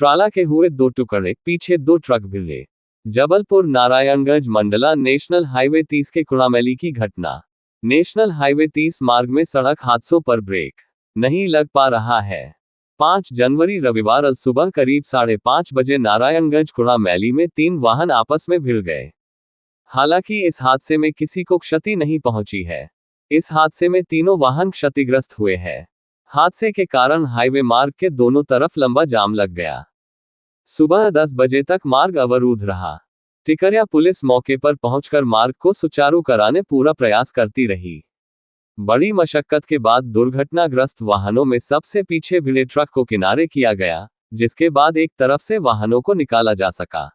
ट्राला के हुए दो टुकड़े, पीछे दो ट्रक भिड़े। जबलपुर नारायणगंज मंडला नेशनल हाईवे 30 के कुड़ामैली की घटना। नेशनल हाईवे 30 मार्ग में सड़क हादसों पर ब्रेक नहीं लग पा रहा है। 5 जनवरी रविवार सुबह करीब 5:30 बजे नारायणगंज कुड़ामैली में 3 वाहन आपस में भिड़ गए। हालांकि इस हादसे में किसी को क्षति नहीं पहुंची है। इस हादसे में तीनों वाहन क्षतिग्रस्त हुए हैं। हादसे के कारण हाईवे मार्ग के दोनों तरफ लंबा जाम लग गया। सुबह 10 बजे तक मार्ग अवरुद्ध रहा। टिकरिया पुलिस मौके पर पहुंचकर मार्ग को सुचारू कराने पूरा प्रयास करती रही। बड़ी मशक्कत के बाद दुर्घटनाग्रस्त वाहनों में सबसे पीछे भिड़े ट्रक को किनारे किया गया, जिसके बाद एक तरफ से वाहनों को निकाला जा सका।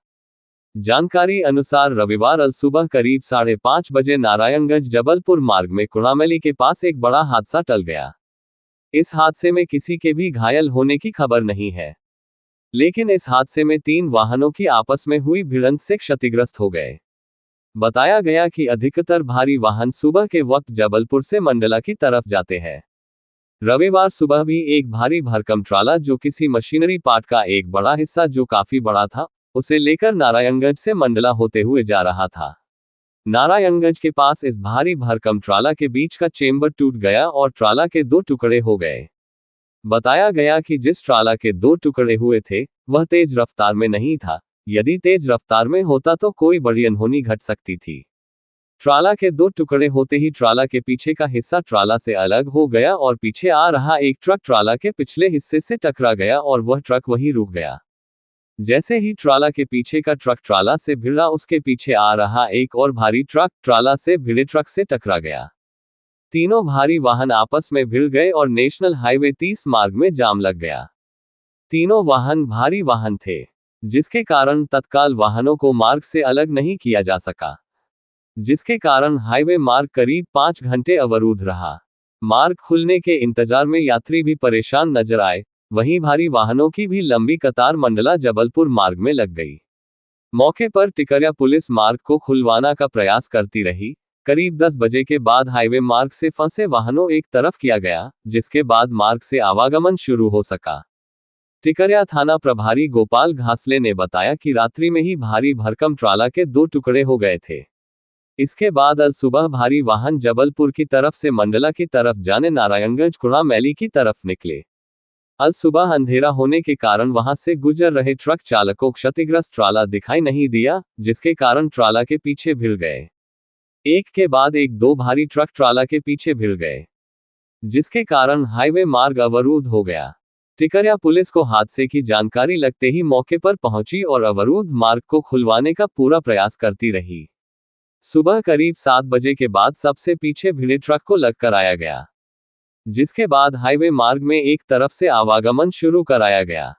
जानकारी अनुसार रविवार सुबह करीब 5:30 बजे नारायणगंज जबलपुर मार्ग में कुड़ामैली के पास एक बड़ा हादसा टल गया। इस हादसे में किसी के भी घायल होने की खबर नहीं है, लेकिन इस हादसे में 3 वाहनों की आपस में हुई भिड़ंत से क्षतिग्रस्त हो गए। बताया गया कि अधिकतर भारी वाहन सुबह के वक्त जबलपुर से मंडला की तरफ जाते हैं। रविवार सुबह भी एक भारी भरकम ट्राला जो किसी मशीनरी पार्ट का एक बड़ा हिस्सा जो काफी बड़ा था, उसे लेकर नारायणगंज से मंडला होते हुए जा रहा था। नारायणगंज के पास इस भारी भरकम ट्राला के बीच का चेंबर टूट गया और ट्राला के 2 टुकड़े हो गए। बताया गया कि जिस ट्राला के 2 टुकड़े हुए थे, वह तेज रफ्तार में नहीं था। यदि तेज रफ्तार में होता तो कोई बड़ी अनहोनी घट सकती थी। ट्राला के 2 टुकड़े होते ही ट्राला के पीछे का हिस्सा ट्राला से अलग हो गया और पीछे आ रहा एक ट्रक ट्राला के पिछले हिस्से से टकरा गया और वह ट्रक वहीं रुक गया। जैसे ही ट्राला के पीछे का ट्रक ट्राला से भिड़ा, उसके पीछे आ रहा एक और भारी ट्रक ट्राला से भिड़े ट्रक से टकरा गया। तीनों भारी वाहन आपस में भिड़ गए और नेशनल हाईवे 30 मार्ग में जाम लग गया। तीनों वाहन भारी वाहन थे, जिसके कारण तत्काल वाहनों को मार्ग से अलग नहीं किया जा सका, जिसके कारण हाईवे मार्ग करीब 5 घंटे अवरुद्ध रहा। मार्ग खुलने के इंतजार में यात्री भी परेशान नजर आए। वहीं भारी वाहनों की भी लंबी कतार मंडला जबलपुर मार्ग में लग गई। मौके पर टिकरिया पुलिस मार्ग को खुलवाना का प्रयास करती रही। करीब 10 बजे के बाद हाईवे मार्ग से फंसे वाहनों एक तरफ किया गया, जिसके बाद मार्ग से आवागमन शुरू हो सका। टिकरिया थाना प्रभारी गोपाल घासले ने बताया कि रात्रि में ही भारी भरकम ट्राला के 2 टुकड़े हो गए थे। इसके बाद अल सुबह भारी वाहन जबलपुर की तरफ से मंडला की तरफ जाने नारायणगंज कुड़ामैली की तरफ निकले। अल सुबह अंधेरा होने के कारण वहां से गुजर रहे ट्रक चालक को क्षतिग्रस्त ट्राला दिखाई नहीं दिया, जिसके कारण ट्राला के पीछे भिड़ गए। एक के बाद एक 2 भारी ट्रक ट्राला के पीछे भिड़ गए, जिसके कारण हाईवे मार्ग अवरुद्ध हो गया। टिकरिया पुलिस को हादसे की जानकारी लगते ही मौके पर पहुंची और अवरुद्ध मार्ग को खुलवाने का पूरा प्रयास करती रही। सुबह करीब 7 बजे के बाद सबसे पीछे भिड़े ट्रक को लग कराया गया, जिसके बाद हाईवे मार्ग में एक तरफ से आवागमन शुरू कराया गया।